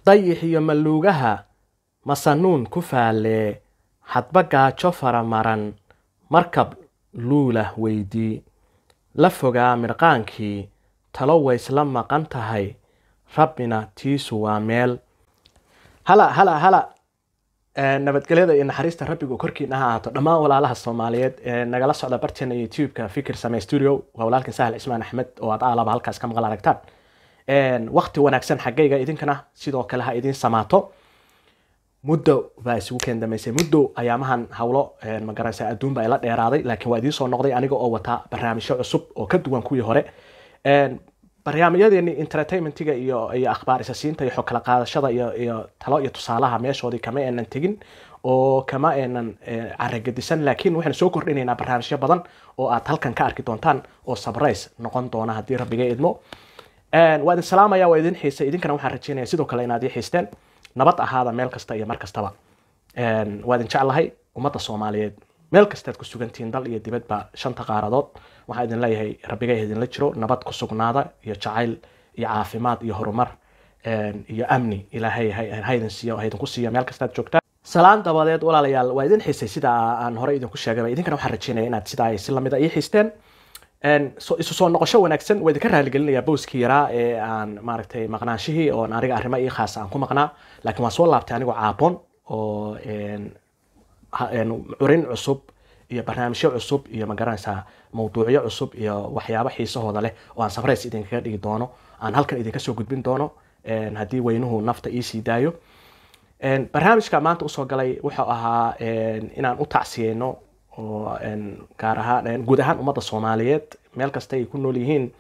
dayix iyo maluugaha masanuun ku faale hadba gaajo faramaran markab luula weydii la fogaa mirqaankii talo waysla maqan tahay rabbina tiisu waa meel hala nabadgelyada iyo naxariista rabbigu korkiina ha ahaato dhammaan walaalaha Soomaaliyeed nagala socda barteena YouTube-ka Fikir Samee Studio waa walaalkan Sahal Ismaan Axmed oo aad aalaba halkaas ka maqal aragtaan waqti wanaagsan xaggayga idinkana sidoo kale ha idin samaato muddo baa isugu keendameysay muddo ayaamahan hawlo magaraysa adduun baa ila dheeraaday laakiin waa idin soo noqday aniga oo wata barnaamijyo cusub oo ka duwan kuwii hore barnaamijyadeeni entertainmentiga iyo akhbaar isasiinta iyo xog kala qaadashada iyo talo iyo tusaalaha meeshoodii kama aanan tegin oo kama aanan caragadisan laakiin waxaan soo kordhinaynaa barnaamijyo badan oo aad halkan ka arki doontaan oo surprise noqon doona haddii rabbiga idmo waa idin salaamaya waa idin xiisay idinkana waxaan rajeynayaa sidoo kale inaad ii xiisteen nabad ahaada meel kasta iyo mar kastaba waa idin jeclahay ummadda Soomaaliyeed meel kastaad ku sugantiin dal iyo dibadba shanta qaaradood waxaa idin leeyahay rabbiga idinla jiro nabad ku sugnaada iyo jacayl iyo caafimaad iyo horumar iyo amni ilaahay haydan siiyo haydan ku siiyo meel kastaad joogtaan salaan dabadeed walaalayaal waa idin xiisay sida aan hore idinku sheegay idinkana waxaan rajeynayaa inaad sida ay si lamid ah ii xiisteen isu soo noqosho wanaagsan waa idinka raali gelinayaa booskii yaraa ee aan maaragtay maqnaanshihii oo aniga arrimo ii khaas aan ku maqnaa laakiin waan soo laabtay anigoo caaboon oo curin cusub iyo barnaamijyo cusub iyo magaranaysaa mawduucyo cusub iyo waxyaabo xiisahooda leh oo aan surprise idinkaga dhigi doono aan halkan idinka soo gudbin doono haddii weynuhu nafta ii sii daayo barnaamijka maanta usoo galay wuxuu ahaa inaan u tacsiyeyno oo gaar ahaan guud ahaan ummadda Soomaaliyeed meel kasta ay ku nool yihiin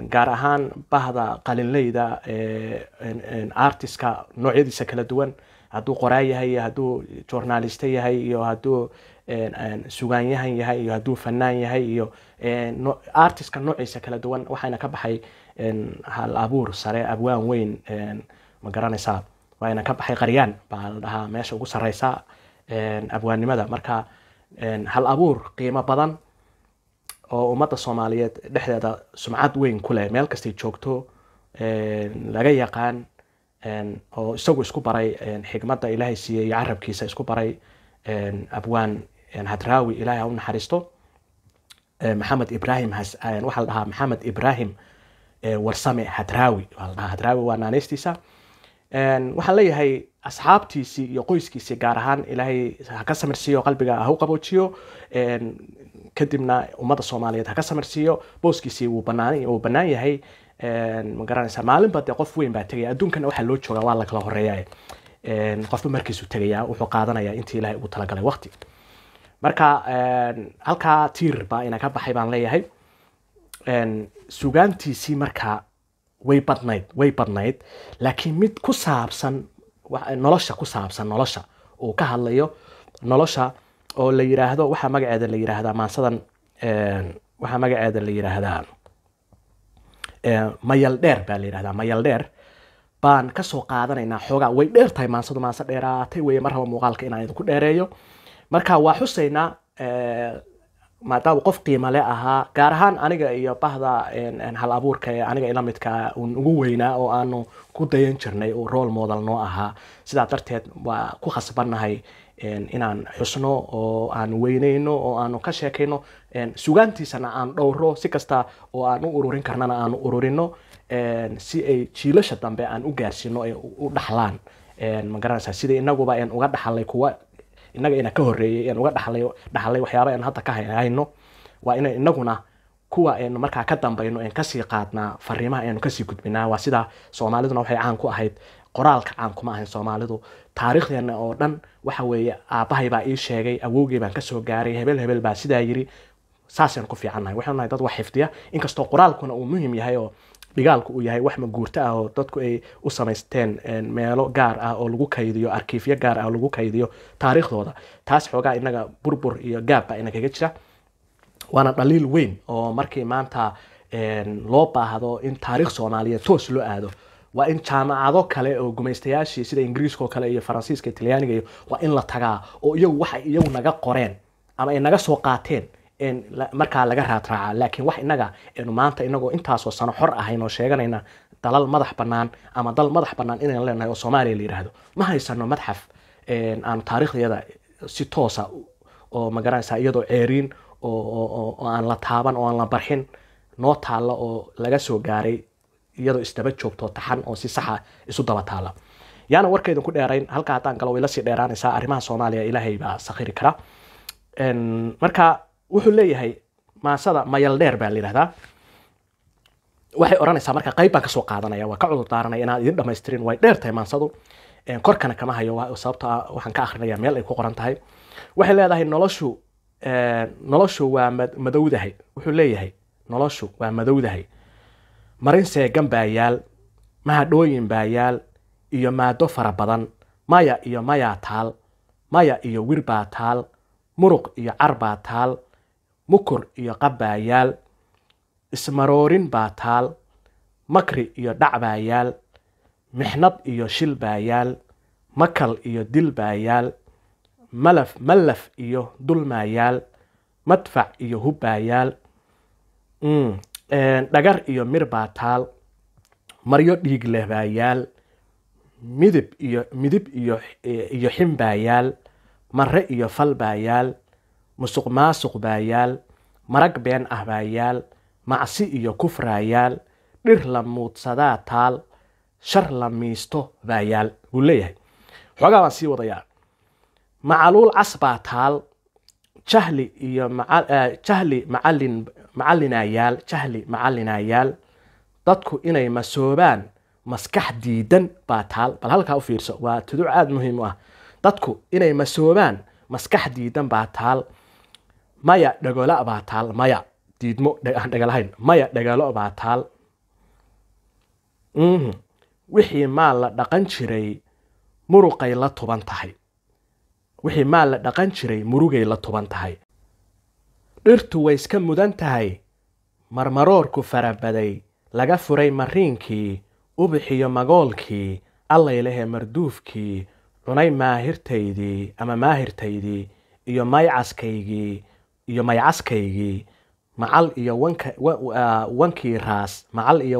gaar ahaan bahda qalinleyda artistka noocyadiisa kala duwan hadduu qoraa yahay hadduu journalist yahay iyo hadduu sugaanyahan yahay iyo hadduu fanaan yahay iyo artistka noocyadiisa kala duwan waxayna ka baxay hal abuur sare abwaan weyn ma garanaysaa waana ka baxay qaryaan baa la dhahaa meesha ugu sareysa abwaannimada marka hal abuur qiimo badan oo ummadda Soomaaliyeed dhexdeeda sumcad weyn ku leh meel kasta ay joogto laga yaqaan oo isagu isku baray xigmadda Ilaahay siiyay carabkiisa isku baray abwaan hadraawi Ilaahay u naxariisto Maxamed Ibrahim waxa la dhahaa Maxamed Ibrahim warsame hadraawi hadraawi waa naanaystiisa waxaan leeyahay asxaabtiisii iyo qoyskiisii gaar ahaan Ilaahay ha ka samirsiyo qalbiga ha u qaboojiyo kadibna ummadda Soomaaliyeed ha ka samirsiyo booskiisii uu banaan yahay ma garanaysaa maalin baad qof weyn baa tagay adduunkana waxa loo joogaa waa la kala horeeyaa qofba markiisu tagayaa wuxuu qaadanayaa intii Ilaahay ugu talagalay waqti marka halka tiir baa ina ka baxay baan leeyahay sugaantiisii marka way badnayd laakiin mid ku saabsan nolosha ku saabsan nolosha oo ka hadlayo nolosha oo la yiraahdo waxa magaceeda la yiraahdaa maansadan waxa magaceeda la yiraahdaa mayal dheer baa la yiraahdaa mayal dheer baan ka soo qaadanaynaa xoogaa way dheer tahay maansadu maansa dheeraatay way marhaba muuqaalka inaan idinku dheereeyo marka waa xuseynaa maadaama qof qiimo leh ahaa gaar ahaan aniga iyo bahda hal abuurka ee aniga ila midka ugu weynaa oo aanu ku dayan jirnay oo role model noo ahaa sidaa darteed waa ku khasbannahay inaan xusno oo aan weyneyno oo aanu ka sheekayno sugaantiisana aan dhowro si kasta oo aan u ururin karnana aan ururino si ay jiilasha dambe aan u gaarsino ay u dhaxlaan ma garanaysaa sida inaguba aan uga dhaxalay kuwa inaga ina ka horeeyay aan uga dhaxalay waxyaabo aan hadda ka hayno waa in inaguna kuwa aan markaa ka dambayno aan ka sii qaadnaa fariimaha aan ka sii gudbinaa waa sida Soomaaliduna waxay caan ku ahayd qoraalka caan kuma ahayn Soomaalidu taariikhdeena oo dhan waxa weeye aabahay baa ii sheegay awowgay baan ka soo gaaray hebel baa sidaa yiri saasaan ku fiicanahay waxaan nahay dad wax xifdiya inkastoo qoraalkuna uu muhiim yahay oo dhigaalku uu yahay wax ma guurta ah oo dadku ay u samaysteen meelo gaar ah oo lagu kaydiyo arkiifyo gaar ah oo lagu kaydiyo taariikhdooda taas xoogaa inaga burbur iyo gaab baa inaga jira waana dhaliil weyn oo markii maanta loo baahdo in taariikh Soomaaliyeed toos loo aado waa in jaamacado kale oo gumaystayaashii sida Ingiriiska kale iyo Faransiiska Talyaaniga waa in la tagaa oo iyagu waxa iyagu naga qoreen ama ay naga soo qaateen markaa laga raadraaca laakiin wax inaga inu maanta inagoo intaasoo sano xor ahayn oo sheeganayna dalal madax bannaan ama dal madax bannaan inaan leenahay oo Soomaaliya la yiraahdo ma haysano madxaf aan taariikhdayada si toosa oo magaranaysa iyadoo ceeriin oo aan la taaban oo aan la barxin noo taalo oo laga soo gaaray iyadoo isdaba joogto taxan oo si sax ah isu daba taala yaana warkaydan ku dheerayn halka haddaan galo way la sii dheeraanaysaa arrimaha Soomaaliya ilaahay baa sakhiri kara marka wuxuu leeyahay maasada mayal dheer baa la yiraahdaa waxay oranaysaa marka qayb baan ka soo qaadanaya waa ka cudur daaranay inaan idin dhameystirin way dheertahay maasadu korkana kama hayo sababtoo ah waxaan ka akhrinayaa meel ay ku qoran tahay waxay leedahay noloshu waa madowdahay wuxuu leeyahay noloshu waa madowdahay marin seegan baa yaal mahadhooyin baa yaal iyo maado fara badan maya iyo maya taal maya iyo wir baa taal muruq iyo car baa taal mukur iyo qab baa yaal ismaroorin baa taal makri iyo dhac baa yaal mixnad iyo shil baa yaal makal iyo dil baa yaal malaf iyo dulmaa yaal madfac iyo hub baa yaal dhagar iyo mir baa taal maryo dhiig leh baa yaal midib iyo xin baa yaal marre iyo fal baa yaal musuq maasuq baa yaal marag been ah baa yaal macsi iyo kufraa yaal dhir la muudsadaa taal shar la miisto baa yaal buu leeyahay xoogaa baan sii wadayaa macaluul cas baa taal jahli macallinaa yaal dadku inay masoobaan maskax diidan baa taal bal halkaa u fiirso waa tuduc aad muhiim u ah dadku inay masoobaan maskax diidan baa taal maya dhagolo baa taal maya diidmo aan dhagalahayn maya dhagalo baa taal wixii maal la dhaqan jiray muruqay la tuban tahay wixii maal la dhaqan jiray murugay la tuban tahay dhirtu way iska mudan tahay marmaroorku farabaday laga furay mariinkii ubixiyo magoolkii allaylehe marduufkii cunay maahirtaydii iyo maycaskaygii macal iyo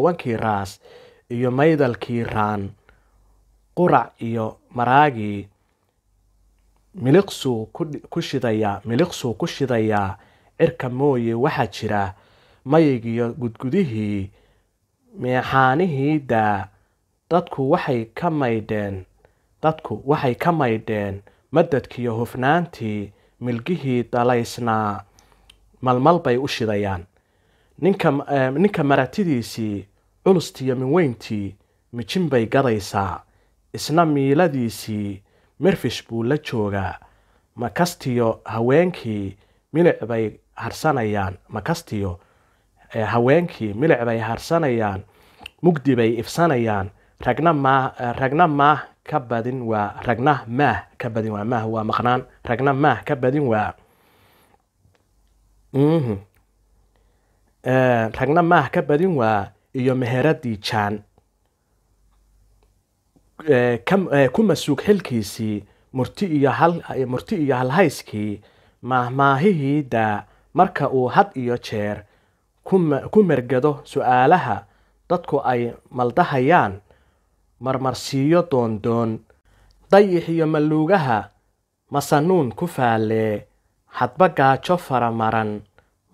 wankii raas iyo maydalkii raan qurac iyo maraagii miliqsuu ku shidayaa cirka mooye waxaa jira maygiyo gudgudihii meexaanihii daa dadku waxay ka maydheen madadkiyo hufnaantii milgihii dalaysnaa malmal bay u shidayaan ninka maratidiisii culustiyo minweyntii mijin bay gadaysaa isna miiladiisii mirfish buu la joogaa makastiyo haweenkii milic bay harsanayaan mugdi bay ifsanayaan ragna maah ka badin waa maah waa maqnaan ragna maah ka badin waa ragna maah ka badin waa iyo meheradii jaan ku masuug xilkiisii murti iyo halhayskii maahmaahihii daa marka uu had iyo jeer ku mergado su'aalaha dadku ay maldahayaan marmarsiiyo doondoon dayix iyo maluugaha masanuun ku faalee hadba gaajo faramaran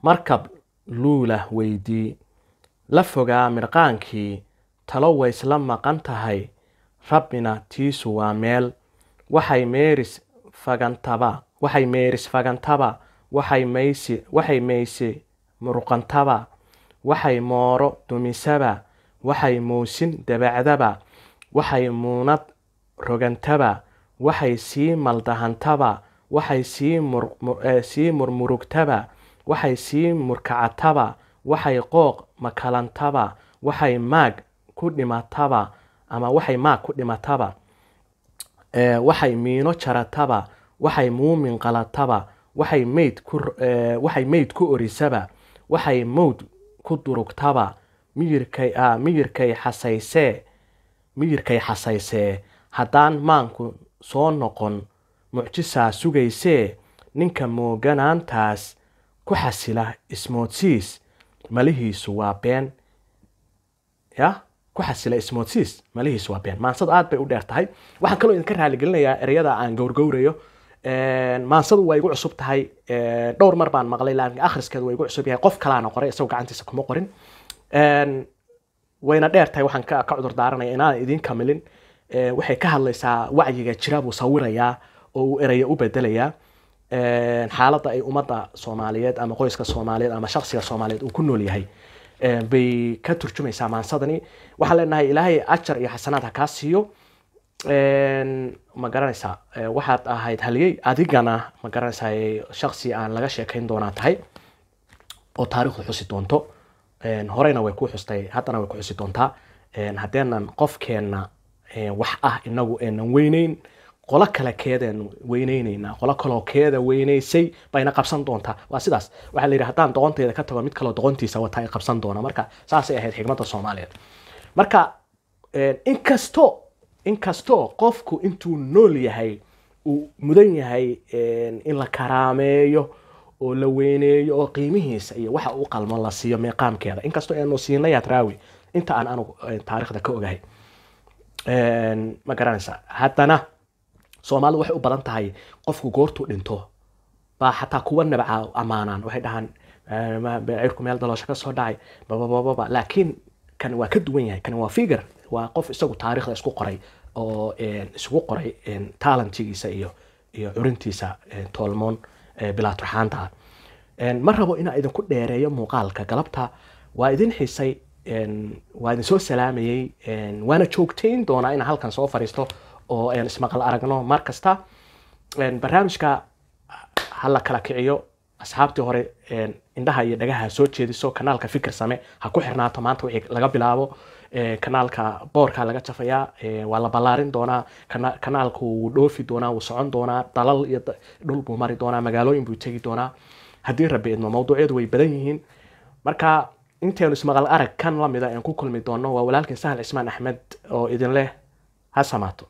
markab luulah weydii la fogaa mirqaankii talo waysla maqan tahay rabbina tiisu waa meel waxay meeris fagantaba waxay maysi muruqantaba waxay mooro dumisaba waxay muusin dabacdaba waxay muunad rogantaba waxay sii maldahantaba waxay sii murmurugtaba waxay sii murkacataba waxay qooq makalantaba waxay maag ku dhimataba waxay miino jarataba waxay muumin qalataba waxay meyd ku orisaba waxay mowd ku durugtaba miyirkay xasaysee haddaan maanku soo noqon mucjisaa sugaysee ninka mooganaantaas ku xasila ismoodsiis malihiisu waa been ya ku xasila ismoodsiis malihiisu waa been maansadu aad bay u dheer tahay waxaan kaloo idinka raali gelinayaa ereyada aan gowrgowrayo maansadu way igu cusub tahay dhowr mar baan maqlay laakiin akhriskeedu way igu cusub yahay qof kalaana qoray isagoo gacantiisa kuma qorin wayna dheer tahay waxaan ka cudur daaranaya inaan idin kamilin waxay ka hadlaysaa wacyiga jira buu sawirayaa oo uu eraya u bedelayaa xaaladda ay ummadda Soomaaliyeed ama qoyska Soomaaliyeed ama shakhsiga Soomaaliyeed uu ku nool yahay bay ka turjumaysaa maansadani waxaan leenahay ilaahay ajar iyo xasanaad ha kaa siiyo ma garanaysaa waxaad ahayd haliyey adigana ma garanaysaa shakhsi aan laga sheekayn doonaa tahay oo taariikhdu xusi doonto horeyna way ku xustay haddana way ku xusi doontaa haddeenan qofkeenna wax ah inagu eenan weynayn qola kale keedeen weynaynayna qola kaloo keeda weynaysay bayna qabsan doontaa waa sidaas waxa la yiraahdaa haddaan doqonteeda ka tago mid kale doqontiisa wata ay qabsan doona marka saasay ahayd xigmadda Soomaaliyeed marka inkasto qofku intuu nool yahay uu mudan yahay in la karaameeyo oo la weyneeyo oo qiimihiisa iyo waxa uu qalmo la siiyo meeqaamkeeda inkasto aanu siinay raawi inta aan anu taariikhda ka ogahay ma garanaysaa haddana Soomaalidu waxay u badan tahay qofku goortu dhinto baa xataa kuwa nabca amaanaan waxay dhahan beecirku meel daloosho ka soo dhacay baba laakiin kan waa ka duwan yahay kan waa figure waa qof isagu taariikhda isku qoray oo isugu qoray talentigiisa iyo curintiisa tolmoon bilaa turxaanta ma rabo inaan idinku dheereeyo muuqaalka galabta waa idin xiisay waa idin soo salaamayay waana joogtayn doonaa in halkan soo fariisto oo ismaqal aragno mar kasta barnaamijka hala kala kiciyo asxaabtii hore indhaha iyo dhagaha soo jeediso kanaalka fikir same ha ku xirnaato maanta wixii laga bilaabo kanaalka boorka laga jafayaa waa la ballaarin doonaa kanaalku wuu dhoofi doonaa wuu socon doonaa dalal iyo dhul buu mari doonaa magaalooyin buu tegi doonaa haddii rabbi idmo mawduucyadu way badan yihiin marka inteenu ismaqal arag kan lamida aan ku kulmi doono waa walaalkii Sahal Cismaan Axmed oo idin leh ha samaato